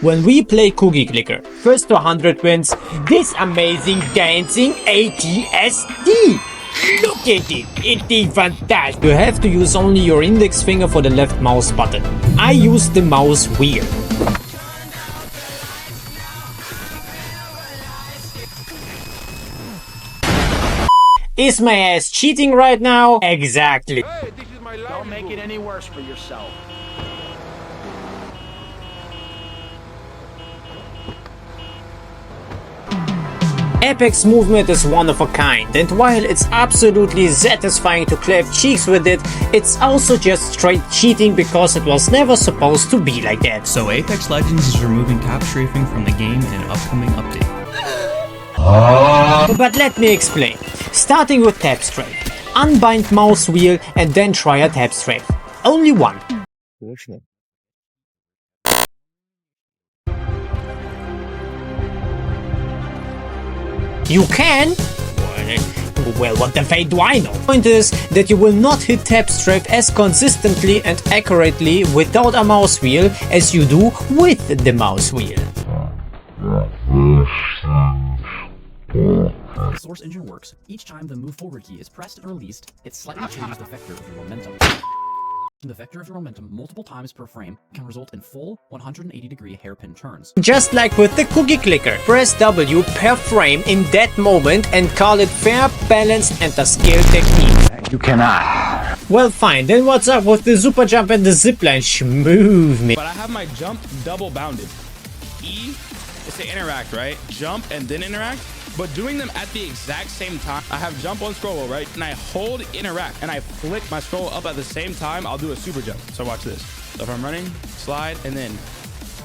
when we play Cookie Clicker. First to 100 wins this amazing dancing ATSD. Look at it, it's fantastic. You have to use only your index finger for the left mouse button. I use the mouse wheel. Is my ass cheating right now? Exactly. Hey, this is my life. Don't make it any worse for yourself. Apex movement is one of a kind, and while it's absolutely satisfying to clap cheeks with it, it's also just straight cheating because it was never supposed to be like that. So Apex Legends is removing tap strafing from the game in an upcoming update. But let me explain. Starting with tap strafe. Unbind mouse wheel and then try a tap strafe. Only one. You can? Well, what the fate do I know? The point is that you will not hit tap strafe as consistently and accurately without a mouse wheel as you do with the mouse wheel. The Source engine works. Each time the move forward key is pressed and released, it slightly changes the vector of your momentum. The vector of your momentum multiple times per frame can result in full 180-degree hairpin turns. Just like with the Cookie Clicker, press W per frame in that moment and call it fair, balanced and a skill technique. You cannot. Well fine, then what's up with the super jump and the zipline? Schmoove me. But I have my jump double bounded. E is to interact, right? Jump and then interact. But doing them at the exact same time, I have jump on scroll wheel, right? And I hold interact and I flick my scroll up at the same time, I'll do a super jump. So watch this. So if I'm running, slide, and then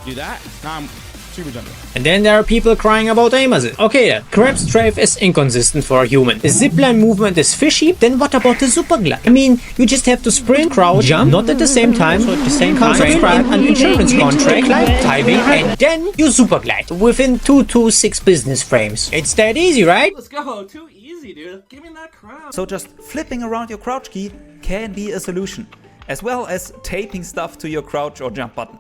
do that, now I'm super jumping. And then there are people crying about aim assist. Okay then, grab strafe is inconsistent for a human. The zipline movement is fishy, then what about the super glide? I mean, you just have to sprint, crouch, jump, not at the same time, so at the same time, subscribe an insurance contract, typing, and then you super glide within 2 to 6 business frames. It's that easy, right? Let's go, too easy, dude. Give me that crown. So just flipping around your crouch key can be a solution, as well as taping stuff to your crouch or jump button.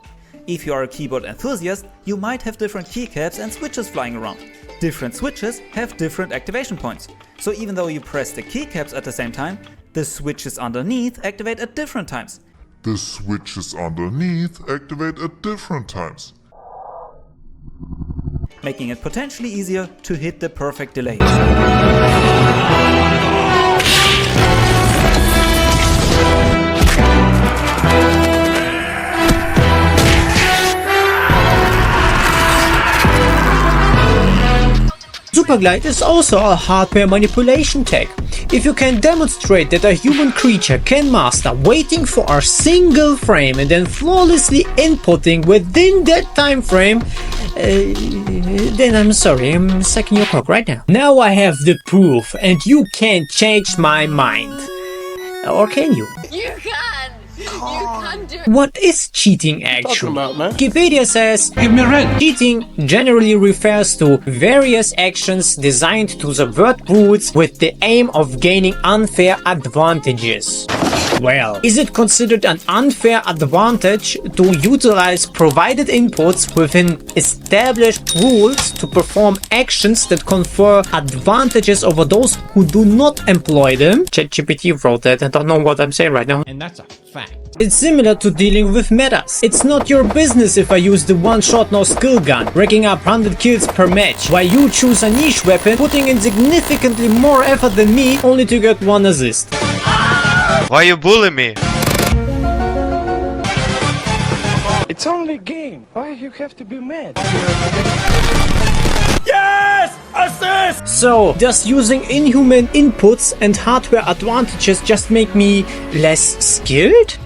If you are a keyboard enthusiast, you might have different keycaps and switches flying around. Different switches have different activation points. So even though you press the keycaps at the same time, the switches underneath activate at different times. The switches underneath activate at different times, making it potentially easier to hit the perfect delay. Superglide is also a hardware manipulation tech. If you can demonstrate that a human creature can master waiting for a single frame and then flawlessly inputting within that time frame, then I'm sorry, I'm sucking your cock right now. Now I have the proof and you can't change my mind. Or can you? You can! You can do it! What is cheating actually? About, man? Wikipedia says, Give me red. cheating generally refers to various actions designed to subvert rules with the aim of gaining unfair advantages. Well, is it considered an unfair advantage to utilize provided inputs within established rules to perform actions that confer advantages over those who do not employ them? ChatGPT wrote that, I don't know what I'm saying right now. And that's a fact. It's similar to dealing with metas. It's not your business if I use the one-shot no-skill gun, racking up 100 kills per match, while you choose a niche weapon, putting in significantly more effort than me, only to get 1 assist. Why you bully me? It's only a game. Why you have to be mad? Yes! Assist! So, does using inhuman inputs and hardware advantages just make me less skilled?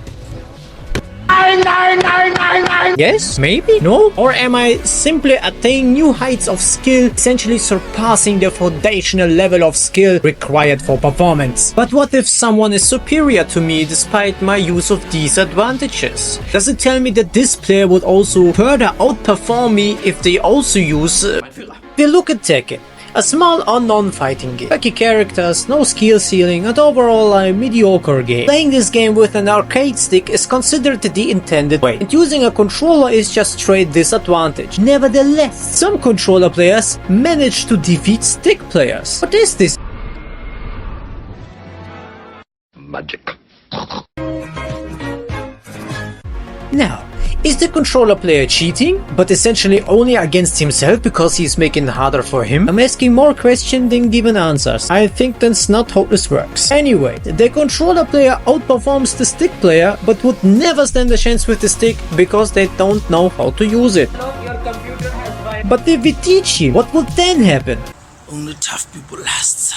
Yes? Maybe? No? Or am I simply attaining new heights of skill, essentially surpassing the foundational level of skill required for performance? But what if someone is superior to me despite my use of these advantages? Does it tell me that this player would also further outperform me if they also use the look at Tekken? A small unknown fighting game. Wacky characters, no skill ceiling, and overall a mediocre game. Playing this game with an arcade stick is considered the intended way, and using a controller is just straight disadvantage. Nevertheless, some controller players manage to defeat stick players. What is this? Magic. Now, is the controller player cheating, but essentially only against himself because he's making it harder for him? I'm asking more questions than giving answers. I think that's not how this works. Anyway, the controller player outperforms the stick player, but would never stand a chance with the stick because they don't know how to use it. But if we teach him, what would then happen? Only tough people last.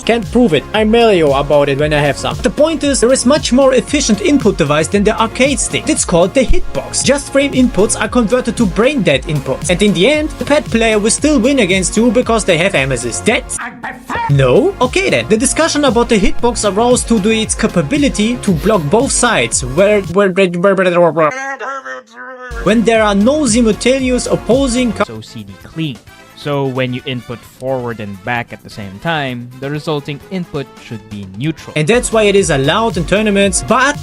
Can't prove it. I mail you about it when I have some. The point is, there is much more efficient input device than the arcade stick. It's called the hitbox. Just frame inputs are converted to brain dead inputs. And in the end, the pad player will still win against you because they have aim assist. That's... No? Okay then. The discussion about the hitbox arose to do its capability to block both sides, when there are no simultaneous opposing... So CD clean. So when you input forward and back at the same time, the resulting input should be neutral. And that's why it is allowed in tournaments, but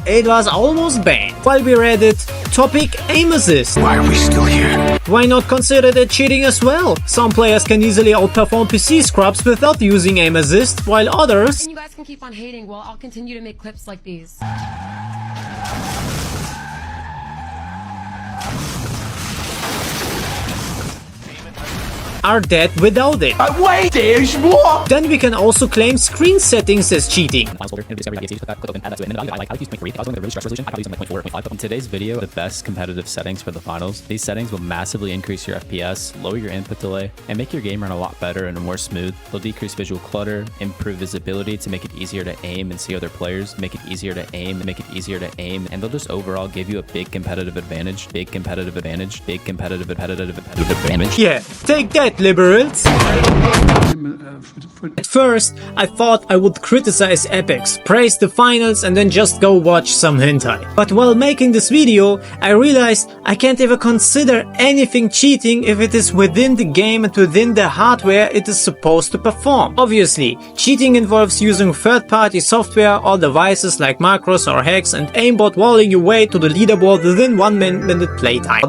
it was almost banned. While we're at it, topic aim assist. Why are we still here? Why not consider that cheating as well? Some players can easily outperform PC scrubs without using aim assist, while others... And you guys can keep on hating while I'll continue to make clips like these. are dead without it. Wait, there's more! Then we can also claim screen settings as cheating. In today's video, the best competitive settings for the finals. These settings will massively increase your FPS, lower your input delay, and make your game run a lot better and more smooth. They'll decrease visual clutter, improve visibility to make it easier to aim and see other players, make it easier to aim, and they'll just overall give you a big competitive advantage, Yeah, take that, liberals! At first, I thought I would criticize Apex, praise the finals and then just go watch some hentai. But while making this video, I realized I can't ever consider anything cheating if it is within the game and within the hardware it is supposed to perform. Obviously, cheating involves using third-party software or devices like macros or hacks and aimbot walling your way to the leaderboard within 1 minute playtime.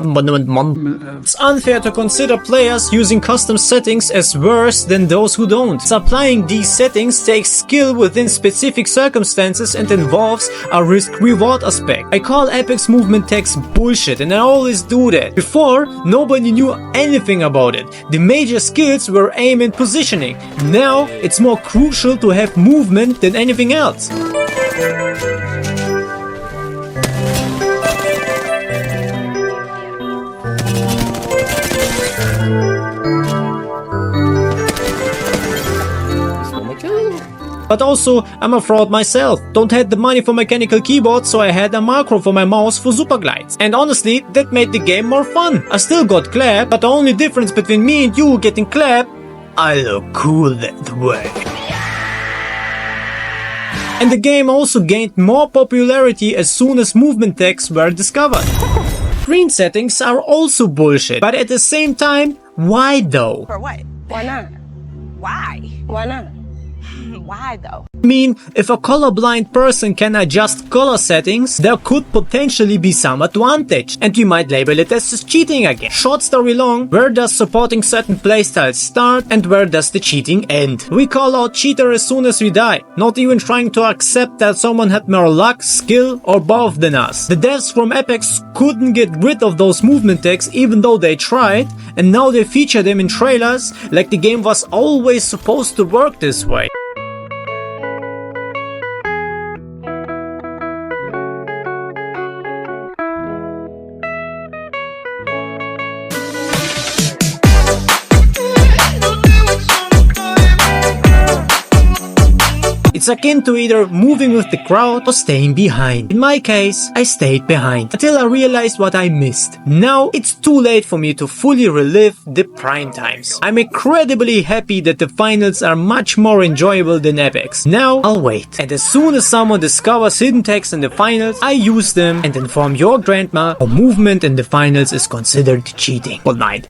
It's unfair to consider players using custom settings as worse than those who don't. Applying these settings takes skill within specific circumstances and involves a risk-reward aspect. I call Apex movement text bullshit, and I always do that. Before, nobody knew anything about it. The major skills were aim and positioning. Now, it's more crucial to have movement than anything else. But also, I'm a fraud myself. Don't have the money for mechanical keyboard, so I had a macro for my mouse for super glides. And honestly, that made the game more fun. I still got clap, but the only difference between me and you getting clap, I look cool that way. And the game also gained more popularity as soon as movement texts were discovered. Screen settings are also bullshit, but at the same time, why though? For what? Why not? Why? Why not? Why though? I mean, if a colorblind person can adjust color settings, there could potentially be some advantage, and we might label it as cheating again. Short story long, where does supporting certain playstyles start and where does the cheating end? We call out cheater as soon as we die, not even trying to accept that someone had more luck, skill or both than us. The devs from Apex couldn't get rid of those movement tags even though they tried, and now they feature them in trailers like the game was always supposed to work this way. It's akin to either moving with the crowd or staying behind. In my case, I stayed behind until I realized what I missed. Now it's too late for me to fully relive the prime times. I'm incredibly happy that the finals are much more enjoyable than Apex. Now I'll wait. And as soon as someone discovers hidden tags in the finals, I use them and inform your grandma or movement in the finals is considered cheating. Good night.